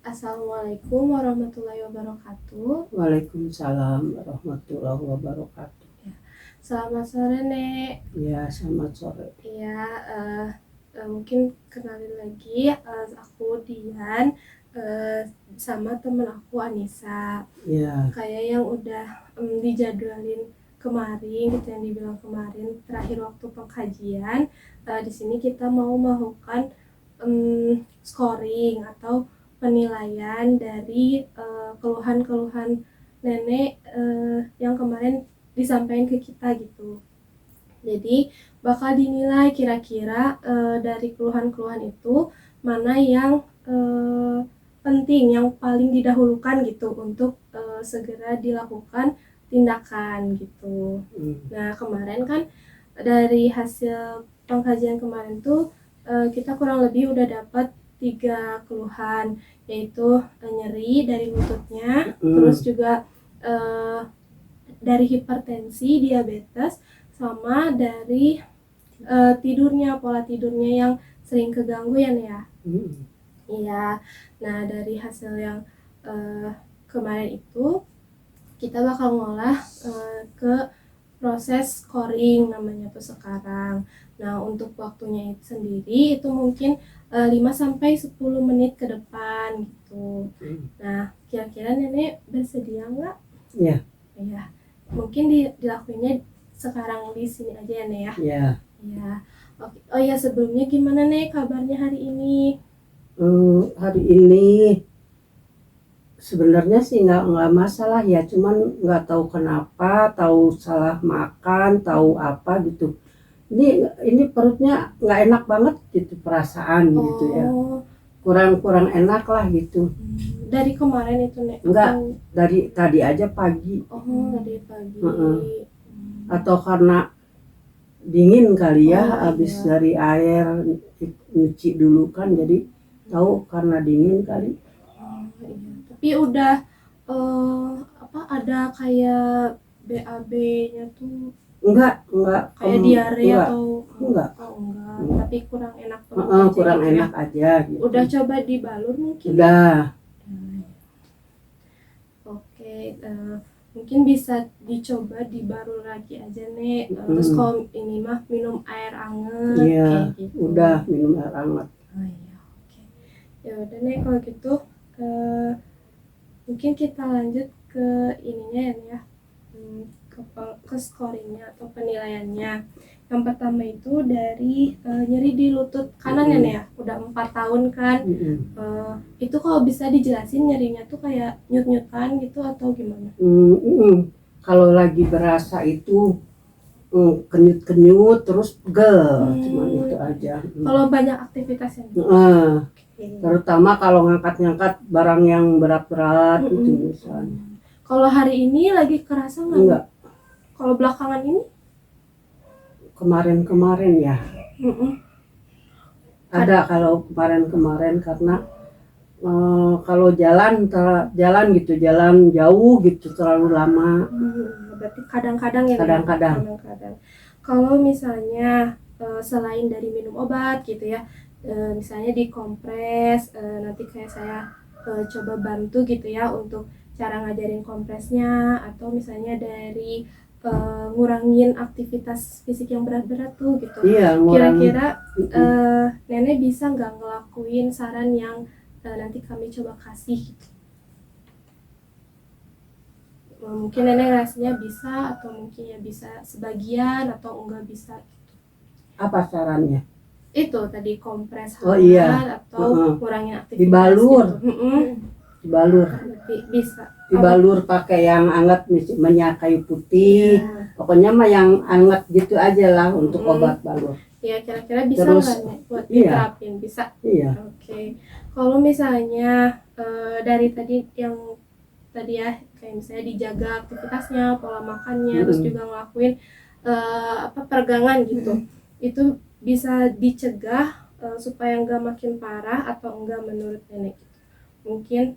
Assalamualaikum warahmatullahi wabarakatuh. Waalaikumsalam warahmatullahi wabarakatuh. Ya, selamat sore, Nek. Ya, selamat sore. Ya, mungkin kenalin lagi, aku Dian, sama temen aku Anissa. Ya, Kayak yang udah dijadwalin kemarin, gitu yang dibilang kemarin terakhir waktu pengkajian. Di sini kita mau melakukan scoring atau penilaian dari keluhan-keluhan nenek yang kemarin disampaikan ke kita gitu. Jadi bakal dinilai kira-kira dari keluhan-keluhan itu mana yang penting, yang paling didahulukan gitu untuk segera dilakukan tindakan gitu. Nah, kemarin kan dari hasil pengkajian kemarin tuh kita kurang lebih udah dapat 3 keluhan, yaitu nyeri dari lututnya, terus juga dari hipertensi, diabetes, sama dari tidurnya, pola tidurnya yang sering keganggu ya. Iya. Nah, dari hasil yang kemarin itu kita bakal ngolah ke proses scoring namanya tuh sekarang. Nah, untuk waktunya itu sendiri itu mungkin 5-10 menit ke depan gitu. Nah, kira-kira nenek bersedia nggak? ya, Ya, mungkin dilakuinnya sekarang di sini aja ya, Nek ya. ya. Ya, oke. Oh ya, sebelumnya gimana Nek kabarnya hari ini? Hari ini sebenarnya sih nggak masalah ya, cuman nggak tahu kenapa, tahu salah makan, tahu apa gitu. Ini perutnya nggak enak banget gitu perasaan gitu ya. Kurang enak lah gitu. Dari kemarin itu Nek? Enggak, dari tadi aja pagi. Dari pagi. Atau karena dingin kali ya, habis iya. dari air nyuci dulu kan, jadi tahu karena dingin kali. Iya. Tapi udah ada kayak BAB-nya tuh Enggak kayak diare atau enggak. Tapi kurang enak banget kurang gitu enak ya. aja gitu. Udah coba dibalur mungkin? Udah. Oke, mungkin bisa dicoba dibalur lagi aja Nek. Terus kalau ini mah minum air anget Iya, kayak gitu. udah minum air hangat. Oh iya, oke. Ya udah Nek, kalau gitu mungkin kita lanjut ke ininya ya, ke scoringnya atau penilaiannya. Yang pertama itu dari nyeri di lutut kanan ya, udah 4 tahun kan. Itu kalau bisa dijelasin nyerinya tuh kayak nyut-nyutan gitu atau gimana? Kalau lagi berasa itu kenyut-kenyut terus pegel, cuma itu aja. Kalau banyak aktivitasnya? Terutama kalau ngangkat-ngangkat barang yang berat-berat gitu misalnya. Kalau hari ini lagi kerasa nggak? Enggak. Kalau belakangan ini? Kemarin ya. Ada kalau kemarin karena kalau jalan gitu, jalan jauh gitu terlalu lama. Berarti kadang-kadang ya? Kadang-kadang. Kalau misalnya selain dari minum obat gitu ya, misalnya dikompres, nanti kayak saya coba bantu gitu ya untuk cara ngajarin kompresnya, atau misalnya dari ngurangin aktivitas fisik yang berat-berat tuh gitu. Iya, kira-kira nenek bisa nggak ngelakuin saran yang nanti kami coba kasih gitu? Mungkin nenek rasanya bisa, atau mungkin ya bisa sebagian atau enggak bisa gitu. Apa sarannya? Itu tadi kompres hangat atau ngurangin aktivitas dibalur gitu. Dibalur. Bisa Dibalur pakai yang hangat, minyak kayu putih. Pokoknya mah yang hangat gitu aja lah untuk obat balur. Ya, kira-kira bisa nggak nih buat diterapin? Bisa? Iya. Oke. Kalau misalnya dari tadi yang tadi ya, kayak misalnya dijaga aktivitasnya, pola makannya, terus juga ngelakuin peregangan gitu, itu bisa dicegah supaya nggak makin parah atau enggak menurut nenek gitu? Mungkin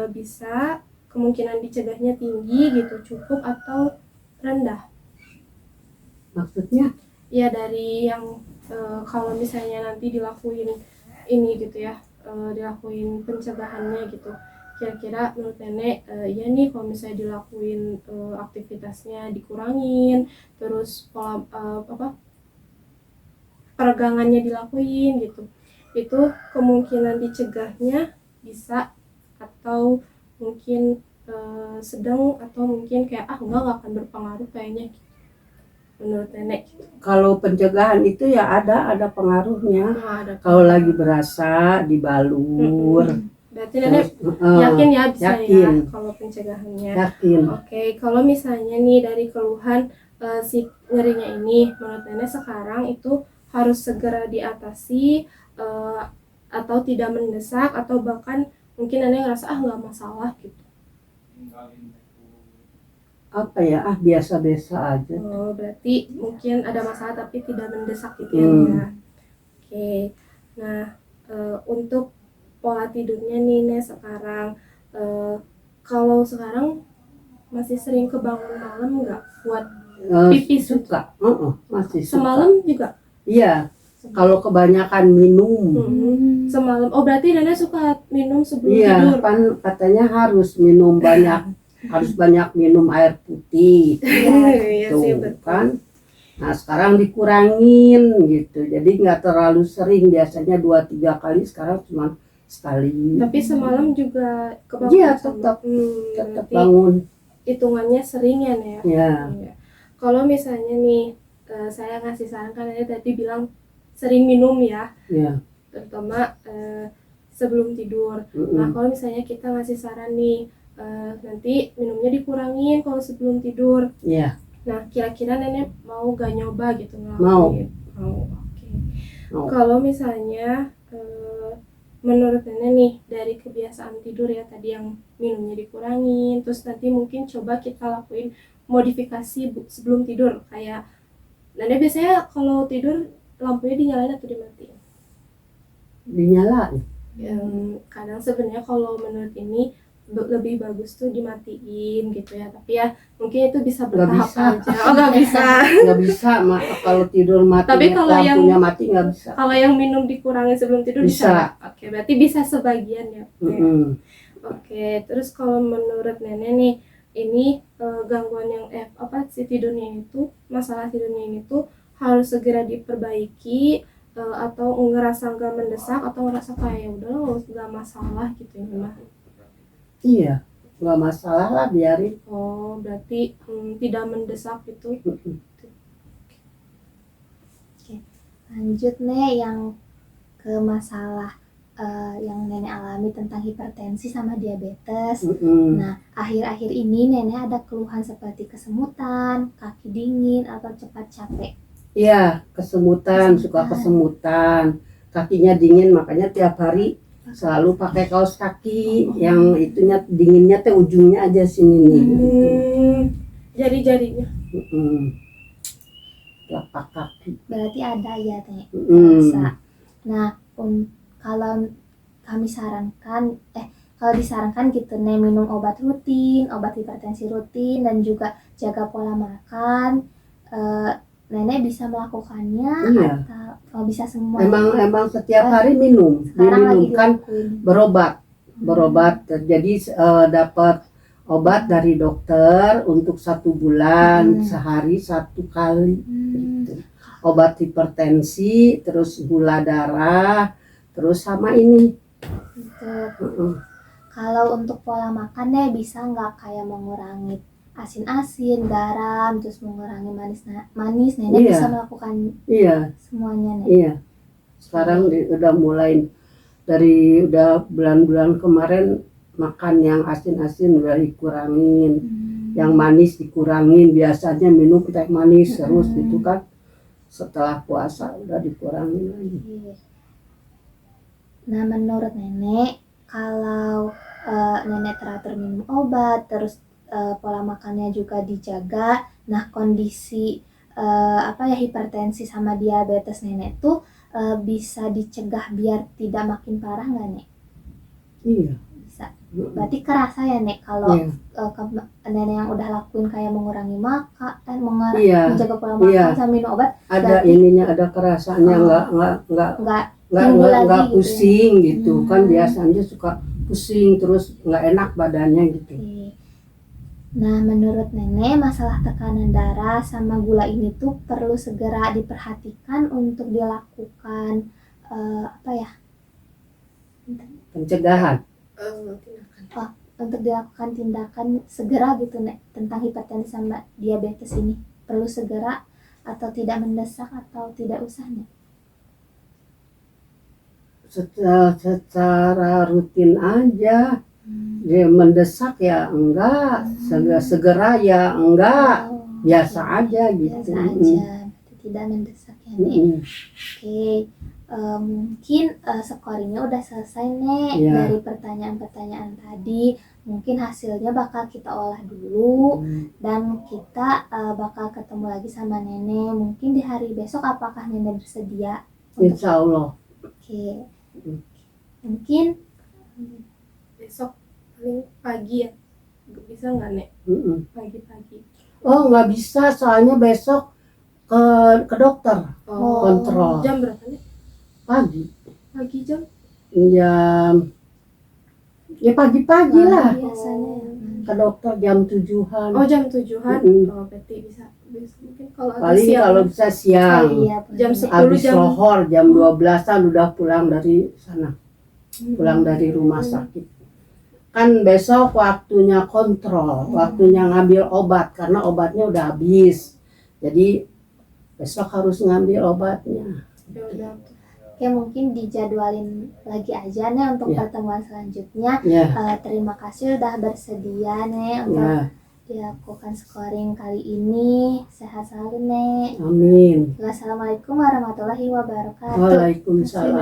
bisa, kemungkinan dicegahnya tinggi gitu, cukup atau rendah? Maksudnya? Ya, dari yang kalau misalnya nanti dilakuin ini gitu ya, dilakuin pencegahannya gitu. Kira-kira menurut nenek ya nih kalau misalnya dilakuin aktivitasnya dikurangin, terus pola peregangannya dilakuin gitu, itu kemungkinan dicegahnya bisa, atau mungkin sedang, atau mungkin kayak enggak akan berpengaruh kayaknya gitu, menurut nenek gitu. Kalau pencegahan itu ya ada pengaruhnya. Nah, ada Kalau lagi berasa dibalur. Berarti nenek Terus, yakin ya bisa yakin. ya kalau pencegahannya. Yakin. Oke, kalau misalnya nih dari keluhan si nyerinya ini, menurut nenek sekarang itu harus segera diatasi atau tidak mendesak, atau bahkan mungkin nenek ngerasa nggak masalah gitu. Apa ya, biasa-biasa aja. Oh, berarti mungkin ada masalah tapi tidak mendesak gitu ya. Oke, nah untuk pola tidurnya nih Nek sekarang, kalau sekarang masih sering kebangun malam nggak buat pipis? Suka, masih suka. Semalam juga? Iya, kalau kebanyakan minum. Semalam, oh berarti nenek suka minum sebelum Iya, tidur? kan katanya harus minum banyak, harus banyak minum air putih. Iya Tuh, sih, betul. kan. Nah sekarang dikurangin gitu, jadi nggak terlalu sering, biasanya 2-3 kali, sekarang cuma sekali. Tapi semalam juga kebangun? Iya, tetap bangun. Hitungannya sering ya Nek? Iya. Kalau misalnya nih saya ngasih saran, kan Nenek tadi bilang sering minum ya, terutama sebelum tidur. Nah kalau misalnya kita ngasih saran nih, nanti minumnya dikurangin kalau sebelum tidur. Iya. Nah kira-kira Nenek mau gak nyoba gitu Mau. ngelakuin? Oke. Kalau misalnya menurut Nenek nih dari kebiasaan tidur ya tadi yang minumnya dikurangin, terus nanti mungkin coba kita lakuin modifikasi sebelum tidur, kayak Nenek biasanya kalau tidur lampunya dinyalain atau dimatiin? Dinyalain. Kadang sebenarnya kalau menurut ini lebih bagus tuh dimatiin gitu ya, tapi ya mungkin itu bisa bertahap aja. Nggak bisa. Nggak bisa, kalau tidur mati, tapi kalau lampunya mati nggak bisa. Kalau yang minum dikurangi sebelum tidur bisa. Oke, berarti bisa sebagian ya. Oke, terus kalau menurut Nenek nih, ini gangguan yang si tidurnya itu, masalah tidurnya ini tuh harus segera diperbaiki, atau ngerasa nggak mendesak, atau ngerasa kayak udah nggak masalah gitu ya? Iya, nggak masalah lah, biarin. Oh, berarti tidak mendesak gitu. Oke, lanjut nih yang ke masalah yang Nenek alami tentang hipertensi sama diabetes. Nah, akhir-akhir ini Nenek ada keluhan seperti kesemutan, kaki dingin, atau cepat capek. Iya, kesemutan, suka kesemutan, kakinya dingin, makanya tiap hari selalu pakai kaos kaki yang itunya dinginnya teh ujungnya aja sini nih. Jari-jarinya. Telapak kaki. Berarti ada ya Nek. Bisa. Nah, kalau kami sarankan, kalau disarankan gitu Nek, minum obat rutin, obat hipertensi rutin, dan juga jaga pola makan. Nenek bisa melakukannya atau bisa semua? Emang setiap hari minum, kan berobat. Jadi dapat obat dari dokter untuk 1 bulan, sehari 1 kali. Gitu. Obat hipertensi, terus gula darah, terus sama ini. Kalau untuk pola makannya bisa nggak kayak mengurangi asin-asin, garam, terus mengurangi manis, Nenek bisa melakukan semuanya Nek? Iya, sekarang udah mulai dari udah bulan-bulan kemarin makan yang asin-asin udah dikurangin, yang manis dikurangin, biasanya minum teh manis terus gitu kan, setelah puasa udah dikurangin lagi. Nah menurut Nenek, kalau Nenek teratur minum obat, terus pola makannya juga dijaga, nah kondisi hipertensi sama diabetes Nenek tuh bisa dicegah biar tidak makin parah nggak Nek? Iya. Bisa. Berarti kerasa ya Nek kalau Nenek yang udah lakuin kayak mengurangi makan, menjaga pola makan sama minum obat. Ada ininya, ada kerasaannya, nggak Timbul lagi nggak gitu ya. pusing gitu kan, Hmm. biasanya suka pusing terus nggak enak badannya gitu. Oke. Nah, menurut Nenek, masalah tekanan darah sama gula ini tuh perlu segera diperhatikan untuk dilakukan apa ya? Pencegahan. Tindakan. Untuk dilakukan tindakan segera gitu, Nek, tentang hipertensi sama diabetes ini. Perlu segera atau tidak mendesak atau tidak usah, Nek? Secara rutin aja. Dia mendesak ya enggak, segera ya enggak, Oh, biasa oke. aja gitu. Biasa aja, berarti tidak mendesak ya, Nek. Mm-mm. Oke, mungkin scoringnya udah selesai, Nek, Iya. dari pertanyaan-pertanyaan tadi. Mungkin hasilnya bakal kita olah dulu dan kita bakal ketemu lagi sama Nenek. Mungkin di hari besok apakah Nenek bersedia? Insya Allah. Oke, mungkin Besok paling pagi ya, bisa nggak Nek? Mm-mm. Pagi-pagi. Oh nggak bisa, soalnya besok ke dokter kontrol Jam berapa Nek? pagi. Pagi jam? Ya pagi-pagi lah biasanya ke dokter jam 7-an. Oh jam 7-an. Mm-mm. Oh berarti bisa mungkin kalau agak Paling siang. kalau bisa siang. iya, Jam boleh. 10 Habis jam. lohor jam 12-an udah pulang dari sana, pulang dari rumah sakit. Kan besok waktunya kontrol, waktunya ngambil obat karena obatnya udah habis. Jadi besok harus ngambil obatnya. Ya udah. Oke, mungkin dijadwalin lagi aja nih untuk Ya. pertemuan selanjutnya. Ya, Terima kasih udah bersedia nih untuk ya, dilakukan scoring kali ini. Sehat selalu, Nek. amin. Wassalamualaikum warahmatullahi wabarakatuh. Waalaikumsalam.